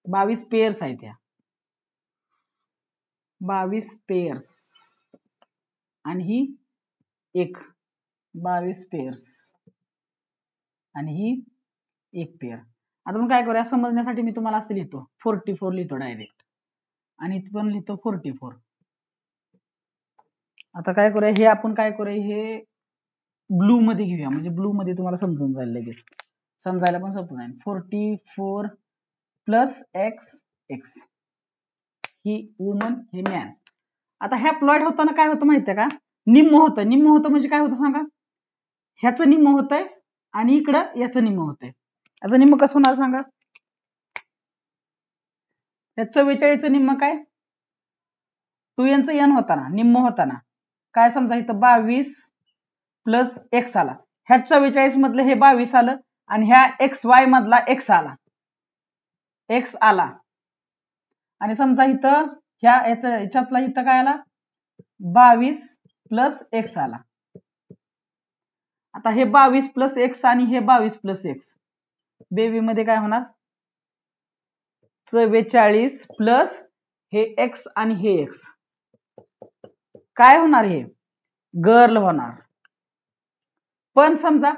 22 पेअर्स आहेत ह्या, 22 पेअर्स आणि ही एक 22 पेअर्स आणि ही एक पेअर. आता मग काय करूया समजण्यासाठी मी तुम्हाला असं लिहितो 44 लिहितो डायरेक्ट आणि इथं पण लिहितो 44. आता काय करूया हे आपण काय करूया हे ब्लू मध्ये घेऊया म्हणजे ब्लू मध्ये तुम्हाला समजून जाईल लगेच, समजायला पण सोपं जाईल. 44 प्लस एक्स एक्स ही वुमन हे मॅन. आता हॅप्लॉइड होताना काय होतं माहितीये का, निम्म होतं. निम्म होतं म्हणजे काय होतं सांगा, ह्याचं निम्म होतंय आणि इकडं याचं निम्म होतंय. याचं निम्म कसं होणार सांगा, या 44 निम्म काय 2n चं n होताना निम्म होताना काय समजा इथं 22 प्लस एक्स आला, ह्या 44 मधलं हे 22 आलं आणि ह्या एक्स वाय मधला एक्स आला आणि समजा इथं ह्याच्यातला इथं काय आला 22 प्लस एक्स आला. आता हे 22 प्लस एक्स आणि हे 22 प्लस एक्स बेबी मध्ये काय होणार 44 प्लस हे एक्स आणि हे एक्स काय होणार, हे गर्ल होणार. पण समजा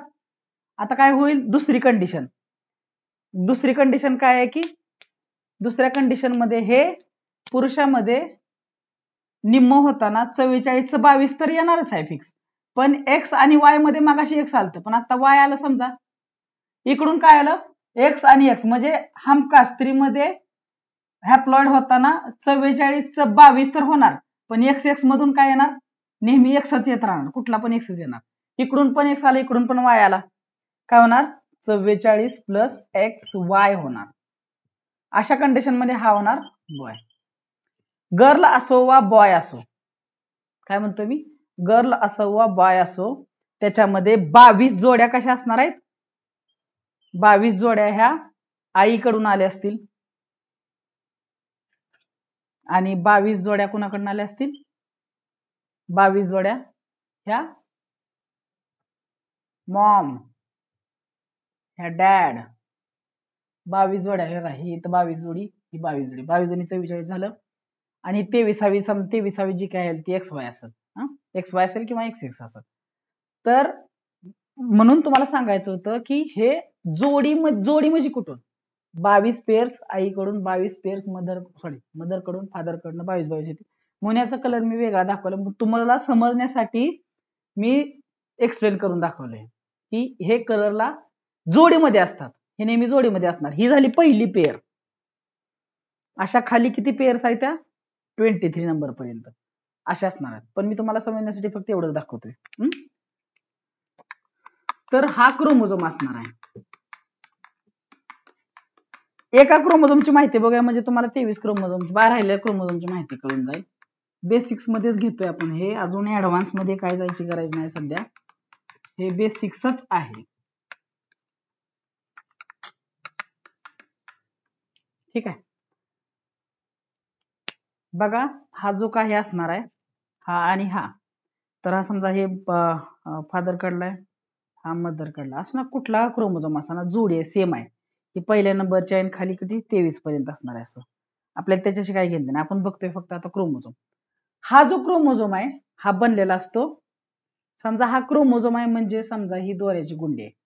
आता काय होईल दुसरी कंडिशन काय आहे की दुसऱ्या कंडिशन मध्ये हे पुरुषामध्ये निम्म होताना 44 चं 22 तर येणारच आहे फिक्स, पण एक्स आणि वाय मध्ये मागाशी एक्स आलतं पण आता वाय आलं, समजा इकडून काय आलं एक्स आणि एक्स म्हणजे हमखास स्त्रीमध्ये हॅप्लॉइड होताना 44 चं 22 तर होणार पण एक्स एक्स मधून काय येणार नेहमी एक्सच येत राहणार, कुठला पण एक्सच येणार. इकडून पण एक्स आला इकडून पण वाय आला, काय होणार 44 प्लस एक्स वाय होणार. अशा कंडिशन मध्ये हा होणार बॉय. गर्ल असो वा बॉय असो, काय म्हणतो मी गर्ल असो वा बॉय असो त्याच्यामध्ये 22 जोड्या कशा असणार आहेत, 22 जोड्या ह्या आईकडून आल्या असतील आणि 22 जोड्या कुणाकडून आल्या असतील 22 जोड्या ह्या मॉम ह्या डॅड, 22 जोड्या ही इथं 22 जोडी ही 22 जोडी 22 जोडी 44 झालं आणि 23वी जी काय आहे ती एक्स वाय असेल, एक्स वाय असेल किंवा एक्स एक्स असेल. तर म्हणून तुम्हाला सांगायचं होतं की हे जोडी म्हणजे कुठून 22 पेअर्स आईकडून 22 पेअर्स मदरकडून फादरकडून 22 येते. मोन्याचा कलर मी वेगळा दाखवला तुम्हाला समजण्यासाठी मी एक्सप्लेन करून दाखवलंय की हे कलरला जोडीमध्ये असतात, हे नेहमी जोडीमध्ये असणार. ही झाली पहिली पेअर. अशा खाली किती पेअर्स आहेत त्या 23 नंबर पर्यंत अशा असणार आहेत, पण मी तुम्हाला समजण्यासाठी फक्त एवढंच दाखवतोय. तर हा क्रोमोझोम असणार आहे. एका क्रोमोझोमची माहिती बघूया म्हणजे तुम्हाला 23 क्रोमोझोम राहिलेल्या क्रोमोझोमची माहिती कळून जाईल. बेसिक्स मध्येच घेतोय आपण हे, अजून ऍडव्हान्स मध्ये काय जायची गरज नाही सध्या, हे बेसिक्सच आहे. ठीक आहे बघा हा जो काही असणार आहे हा आणि हा, तर हा समजा हे फादर कडलाय हा मदर कडला असं ना, कुठला क्रोमोझोम असणार जोडी आहे सेम आहे की पहिल्या नंबरच्या आणि खाली किती 23 पर्यंत असणार आहे. असं आपल्याला त्याच्याशी काय घेणं नाही, आपण बघतोय फक्त आता क्रोमोझोम. हा जो क्रोमोझोम आहे हा बनलेला असतो, समजा हा क्रोमोझोम आहे म्हणजे समजा ही दोऱ्याची गुंडी आहे,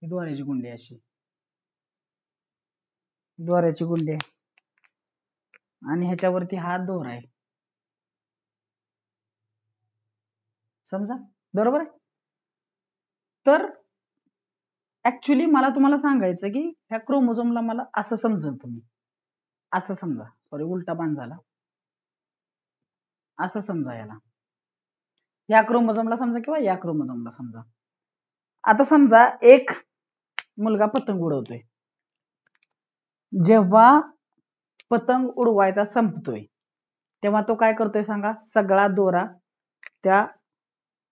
दोऱ्याची गुंडी अशी दोऱ्याची गुंडी आहे आणि ह्याच्यावरती हा दोरा आहे, समजा बरोबर आहे. तर ऍक्च्युली मला तुम्हाला सांगायचं की ह्या क्रोमोझोमला मला असं समजून तुम्ही असं समजा, सॉरी उलटा बाण झाला, असं समजा याला या क्रोमोझोमला समजा किंवा या क्रोमोझोमला समजा. आता समजा एक मुलगा पतंग उडवतोय, जेव्हा पतंग उडवायचा संपतोय तेव्हा तो काय करतोय सांगा, सगळा दोरा त्या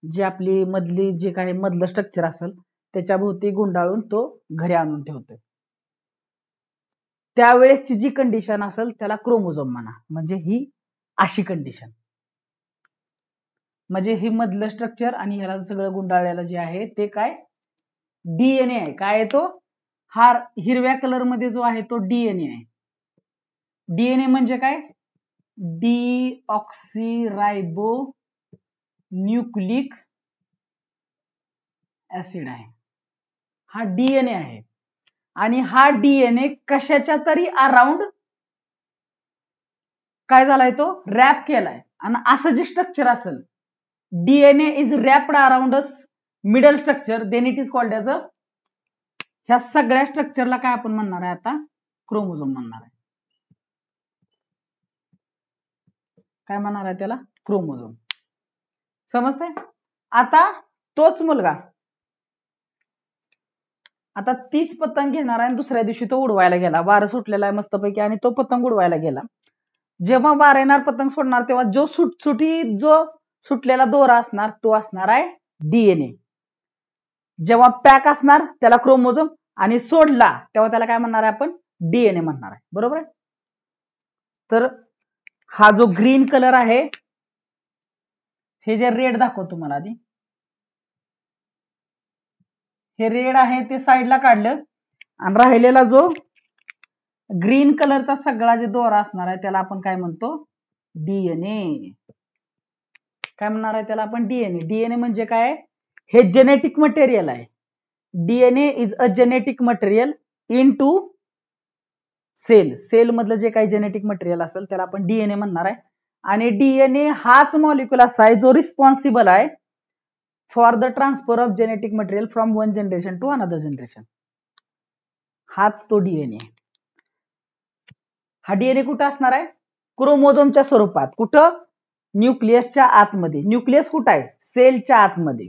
जी आपली मधली जे काही मधलं स्ट्रक्चर असेल त्याच्या भोवती गुंडाळून तो घरी आणून ठेवतोय. त्यावेळेसची जी कंडिशन असेल त्याला क्रोमोझोम म्हणा, म्हणजे ही अशी कंडिशन म्हणजे हे मधलं स्ट्रक्चर आणि ह्याला सगळं गुंडाळलेलं जे आहे ते काय डीएनए आहे. काय आहे तो? हा हिरव्या कलर मध्ये जो आहे तो डीएनए आहे. डीएनए म्हणजे काय? डीऑक्सीरायबो न्यूक्लिक ऍसिड आहे. हा डीएनए आहे आणि हा डीएनए कशाच्या तरी अराउंड काय झालाय तो रॅप केलाय. आणि असं जे स्ट्रक्चर असेल DNA is wrapped around a middle structure then it is called as a, ह्या सगळ्या स्ट्रक्चरला काय आपण म्हणणार आहे आता? क्रोमोझोम म्हणणार आहे. काय म्हणणार आहे त्याला? क्रोमोझोम. समजतंय? आता तोच मुलगा आता तीच पतंग घेणार आहे आणि दुसऱ्या दिवशी तो उडवायला गेला. वारं सुटलेला आहे मस्तपैकी आणि तो पतंग उडवायला गेला. जेव्हा वारं येणार पतंग सोडणार तेव्हा जो सुटलेला दोरा असणार तो असणार आहे डीएनए. जेव्हा पॅक असणार त्याला क्रोमोझोम आणि सोडला तेव्हा त्याला काय म्हणणार आहे आपण? डीएनए म्हणणार आहे. बरोबर आहे? तर हा जो ग्रीन कलर आहे हे जे रेड दाखवतो तुम्हाला आधी, हे रेड आहे ते साईडला काढलं आणि राहिलेला जो ग्रीन कलरचा सगळा जे दोरा असणार आहे त्याला आपण काय म्हणतो? डीएनए. काय म्हणणार आहे त्याला आपण? डीएनए. डीएनए म्हणजे काय? हे जेनेटिक मटेरियल आहे. DNA is a genetic material in to cell. Cell मधलं जे काही जेनेटिक मटेरियल असेल त्याला आपण डीएनए म्हणणार आहे. आणि डीएनए हाच मॉलिक्युल असा आहे जो रिस्पॉन्सिबल आहे for the transfer of genetic material from one generation to another generation. हाच तो डीएनए. हा डीएनए कुठं असणार आहे? क्रोमोझोमच्या स्वरूपात. कुठं? न्यूक्लियसच्या आतमध्ये. न्यूक्लियस कुठं आहे? सेलच्या आतमध्ये.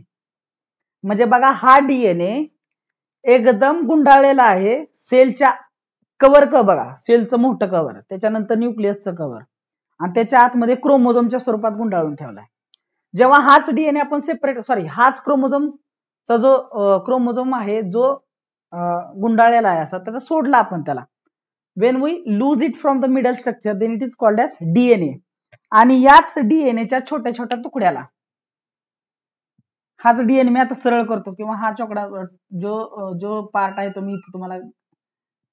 म्हणजे बघा हा डीएनए एकदम गुंडाळलेला आहे. सेलच्या कव्हर बघा, सेलचं मोठं कव्हर, त्याच्यानंतर न्यूक्लियसचं कव्हर आणि त्याच्या आतमध्ये क्रोमोझोमच्या स्वरूपात गुंडाळून ठेवलाय. जेव्हा हाच डीएनए आपण हाच क्रोमोझोमचा जो क्रोमोझोम आहे जो गुंडाळलेला आहे असा त्याचा सोडला आपण त्याला, when we lose it from the middle structure then it is called as DNA. आणि याच डीएनएच्या छोट्या छोट्या तुकड्याला, हाच डीएनए मी आता सरळ करतो किंवा हा चोकडा जो पार्ट आहे तो मी तुम्हाला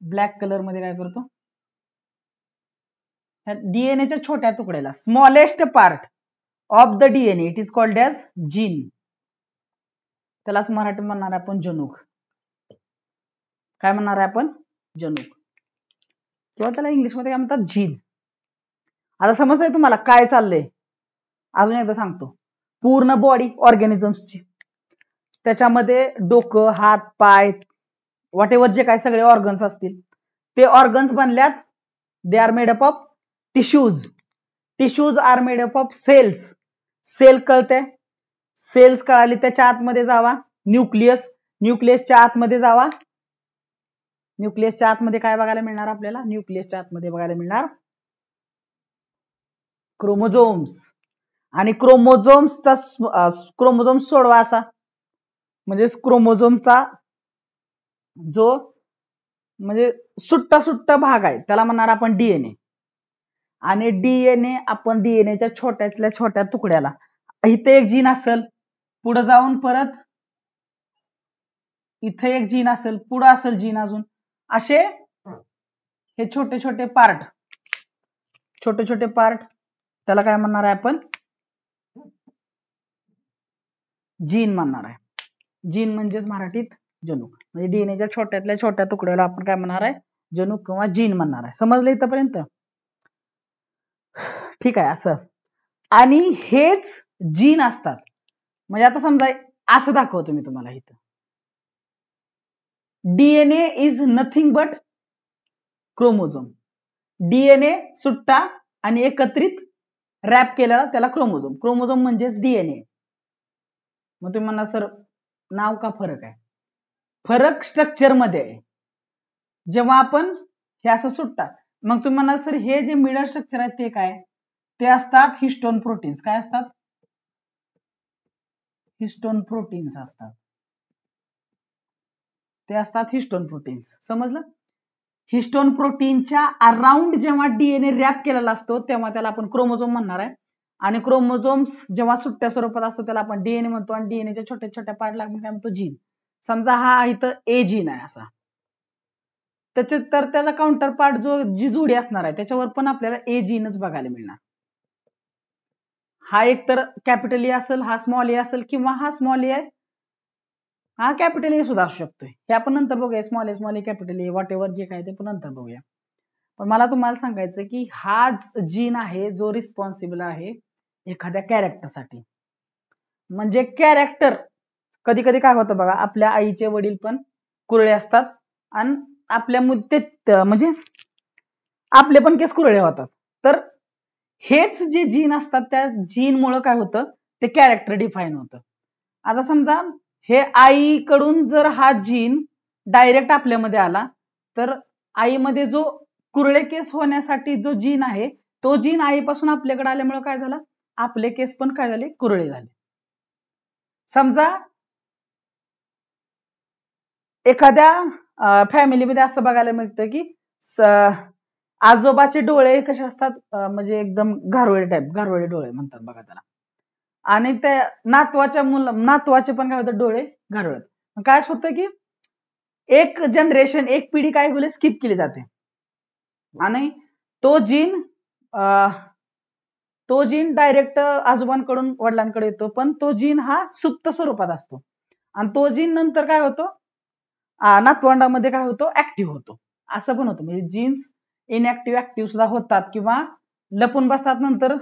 ब्लॅक कलर मध्ये काय करतो? डीएनएच्या छोट्या तुकड्याला, smallest part of the DNA it is called as gene. त्यालाच मराठी म्हणणार आपण जनुक. काय म्हणणार आहे आपण? जनुक. किंवा त्याला इंग्लिश मध्ये काय म्हणतात? जीन. आता समजतंय तुम्हाला काय चाललंय? अजून एकदा सांगतो. पूर्ण बॉडी ऑर्गॅनिझम्सची, त्याच्यामध्ये डोकं, हात, पाय, व्हॉट एव्हर जे काय सगळे ऑर्गन्स असतील ते ऑर्गन्स बनल्यात. They are made up of tissues. Tissues are made up of cells. Cell कळते? सेल्स कळाली त्याच्या आतमध्ये जावा न्यूक्लियस. न्यूक्लियसच्या आतमध्ये जावा. न्यूक्लियसच्या आतमध्ये काय बघायला मिळणार आपल्याला? न्यूक्लियसच्या आतमध्ये बघायला मिळणार क्रोमोझोम्स. आणि क्रोमोझोम सोडवा असा म्हणजे क्रोमोझोमचा जो म्हणजे सुट्टा भाग आहे त्याला म्हणणार आपण डीएनए. आणि डीएनए आपण डीएनएच्या छोट्यातल्या छोट्या तुकड्याला, इथे एक जीन असेल, पुढे जाऊन परत इथे एक जीन असेल, पुढे असेल जीन अजून, असे हे छोटे छोटे पार्ट त्याला काय म्हणणार आहे आपण? जीन म्हणणार आहे. जीन म्हणजेच मराठीत जनुक. म्हणजे डीएनएच्या छोट्यातल्या छोट्या तुकड्याला आपण काय म्हणणार आहे? जनुक किंवा जीन म्हणणार आहे. समजलं इथपर्यंत? ठीक आहे. असं आणि हेच जीन असतात. म्हणजे आता समजा असं दाखवतो मी तुम्हाला इथं, DNA is nothing but chromosome. DNA सुट्टा आणि एकत्रित रॅप केलेला त्याला क्रोमोझोम. क्रोमोझोम म्हणजेच डीएनए. मग तुम्ही म्हणा सर नाव का फरक आहे? फरक स्ट्रक्चर मध्ये आहे. जेव्हा आपण हे असं सुटतात मग तुम्ही म्हणा सर हे जे मिडल स्ट्रक्चर आहे ते काय? ते असतात हिस्टोन प्रोटीन्स. काय असतात? हिस्टोन प्रोटीन्स असतात. ते असतात हिस्टोन प्रोटीन्स. समजलं? हिस्टोन प्रोटीनच्या अराउंड जेव्हा डीएनए रॅप केलेला असतो तेव्हा त्याला आपण क्रोमोझोम म्हणणार आहे. आणि क्रोमोझोम्स जेव्हा सुट्ट्या स्वरूपात असतो त्याला आपण डीएनए म्हणतो, आणि डीएनएच्या छोट्या छोट्या पार्टला आपण काय म्हणतो, जीन. समजा हा इथं ए जीन आहे असा, त्याच्यात तर त्याचा काउंटर पार्ट जी जोडी असणार आहे त्याच्यावर पण आपल्याला ए जीनच बघायला मिळणार. हा एक तर कॅपिटल ए असेल, हा स्मॉल ए असेल, किंवा हा स्मॉल ए आहे, हा कॅपिटल ए सुद्धा असू शकतोय. हे आपण नंतर बघूया, small A capital A what ever जे काय ते पण नंतर बघूया. पण मला तुम्हाला सांगायचं की हा जीन आहे जो रिस्पॉन्सिबल आहे एखाद्या कॅरेक्टरसाठी. म्हणजे कॅरेक्टर कधी कधी काय होतं बघा, आपल्या आईचे वडील पण कुरळे असतात आणि आपल्या म्हणजे आपले पण केस कुरळे होतात. तर हेच जे जीन असतात त्या जीनमुळे काय होतं, ते कॅरेक्टर डिफाईन होतं. आता समजा हे आईकडून जर हा जीन डायरेक्ट आपल्यामध्ये आला, तर आईमध्ये जो कुरळे केस होण्यासाठी जो जीन आहे तो जीन आईपासून आपल्याकडे आल्यामुळे काय झालं, आपले केस पण काय झाले, कुरळे झाले. समजा एखाद्या फॅमिलीमध्ये असं बघायला मिळतं की आजोबाचे डोळे कसे असतात, म्हणजे एकदम घारवळे डोळे म्हणतात बघा त्याला, आणि त्या नातवाचे पण काय होतं, डोळे घारवळत. काय होतं की एक जनरेशन, एक पिढी काय होईल, स्किप केली जाते, आणि तो जीन डायरेक्ट आजोबांकडून वडिलांकडे येतो, पण तो जीन हा सुप्त स्वरूपात असतो, आणि तो जीन नंतर काय होतो, नातवंडामध्ये काय होतो, ऍक्टिव्ह होतो. असं पण होतं, म्हणजे जीन्स ऍक्टिव्ह सुद्धा होतात किंवा लपून बसतात, नंतर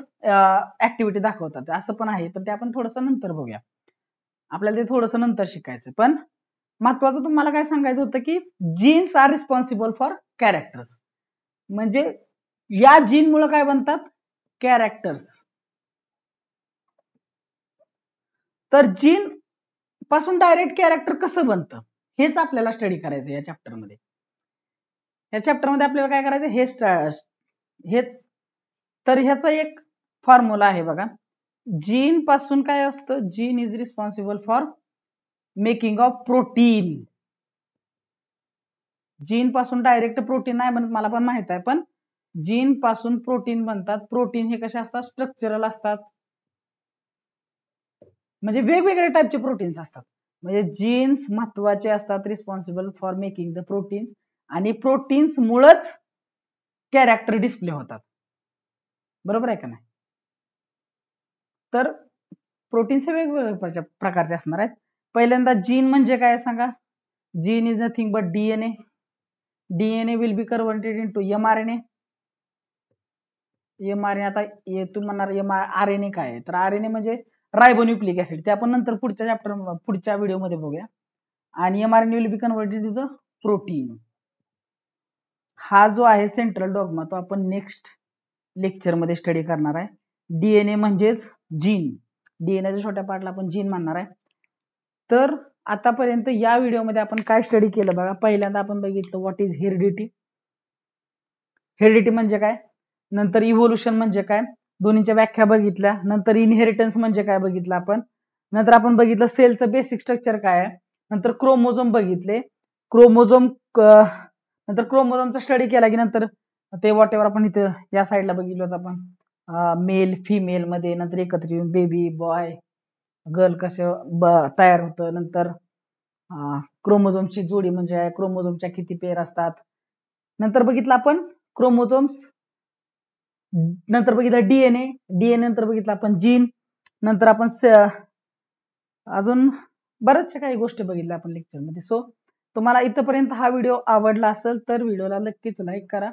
ऍक्टिव्हिटी दाखवतात, असं पण आहे. पण ते आपण थोडंसं नंतर बघूया, आपल्याला ते थोडंसं नंतर शिकायचं. पण महत्वाचं तुम्हाला काय सांगायचं होतं की genes are responsible for characters. म्हणजे या जीन मुळे काय बनतात, कॅरेक्टर्स. तर जीन पासून डायरेक्ट कॅरेक्टर कसं बनतं हेच आपल्याला स्टडी करायचं या चॅप्टरमध्ये. या चॅप्टरमध्ये आपल्याला काय करायचं, हेच तर ह्याचा एक फॉर्म्युला आहे बघा. जीन पासून काय असतं, gene is responsible for making of protein. Gene पासून डायरेक्ट प्रोटीन नाही बनत, मला पण माहित आहे, पण जीन पासून प्रोटीन बनतात. प्रोटीन हे कसे असतात, स्ट्रक्चरल असतात, म्हणजे वेगवेगळ्या टाईपचे प्रोटीन्स असतात. म्हणजे जीन्स महत्वाचे असतात, responsible for making the proteins, आणि प्रोटीन्स मुळेच कॅरेक्टर डिस्प्ले होतात. बरोबर आहे का नाही? तर प्रोटीन्स हे वेगवेगळ्या प्रकारचे असणार आहेत. पहिल्यांदा जीन म्हणजे काय सांगा, gene is nothing but DNA. DNA will be converted into mRNA. mRNA, आता तुम्ही म्हणणार आरएनए काय आहे, तर आरएनए म्हणजे रायबोन्यूक्लिक ऍसिड, ते आपण नंतर पुढच्या व्हिडिओमध्ये बघूया. आणि mRNA will be converted to the protein. हा जो आहे सेंट्रल डॉग्मा, तो आपण नेक्स्ट लेक्चर मध्ये स्टडी करणार आहे. डीएनए म्हणजेच जीन, डीएनएच्या छोट्या पार्टला आपण जीन म्हणणार आहे. तर आतापर्यंत या व्हिडिओमध्ये आपण काय स्टडी केलं बघा. पहिल्यांदा आपण बघितलं व्हॉट इज हेरिडिटी. हेरिडिटी म्हणजे काय, नंतर इव्होल्युशन म्हणजे काय, दोन्हीच्या व्याख्या बघितल्या. नंतर इनहेरिटन्स म्हणजे काय बघितलं आपण. नंतर आपण बघितलं सेलचं बेसिक स्ट्रक्चर काय आहे. नंतर क्रोमोझोम बघितले. नंतर क्रोमोझोमचा स्टडी केला की नंतर ते व्हॉट एव्हर आपण इथं या साईडला बघितलं होतं आपण, मेल फिमेल मध्ये, नंतर एकत्र येऊन बेबी बॉय गर्ल कसं तयार होतं. नंतर क्रोमोझोमची जोडी म्हणजे क्रोमोझोमच्या किती पेअर असतात. नंतर बघितलं आपण क्रोमोझोम्स. नंतर बघितलं डीएनए. डीएनए नंतर बघितलं आपण जीन. नंतर आपण अजून बऱ्याचशा काही गोष्टी बघितल्या आपण लेक्चरमध्ये. सो तुम्हाला इथपर्यंत हा व्हिडिओ आवडला असेल तर व्हिडिओला नक्कीच लाईक करा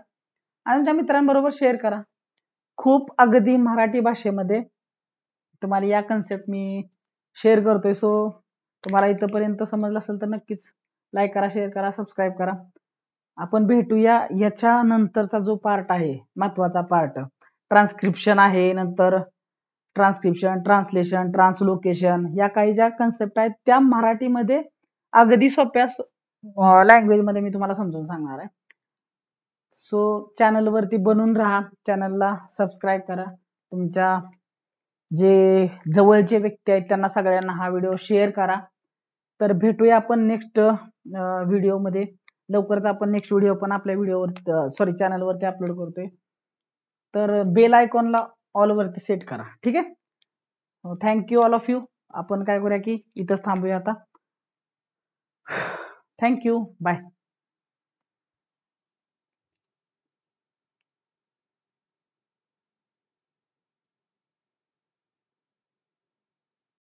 आणि तुमच्या मित्रांबरोबर शेअर करा. खूप अगदी मराठी भाषेमध्ये तुम्हाला या कन्सेप्ट मी शेअर करतोय. सो तुम्हाला इथपर्यंत समजलं असेल तर नक्कीच लाईक करा, शेअर करा, सबस्क्राईब करा. आपण भेटूया याच्या नंतरचा जो पार्ट आहे, महत्वाचा पार्ट, ट्रान्सक्रिप्शन आहे. नंतर ट्रान्सक्रिप्शन, ट्रान्सलेशन, ट्रान्सलोकेशन, या काही ज्या कन्सेप्ट आहेत त्या मराठीमध्ये अगदी सोप्या लँग्वेज मध्ये मी तुम्हाला समजून सांगणार आहे. सो चॅनलवरती बनून राहा, चॅनलला सबस्क्राईब करा. तुमच्या जे जवळचे व्यक्ती आहेत त्यांना सगळ्यांना हा व्हिडिओ शेअर करा. तर भेटूया आपण नेक्स्ट व्हिडिओमध्ये. लवकरच आपण नेक्स्ट व्हिडिओ पण आपल्या चॅनलवरती अपलोड करतोय. तर बेल आयकॉनला ऑल वरती सेट करा. ठीक आहे. Thank you all of you. आपण काय करूया की इथंच थांबूया आता. थँक्यू. बाय.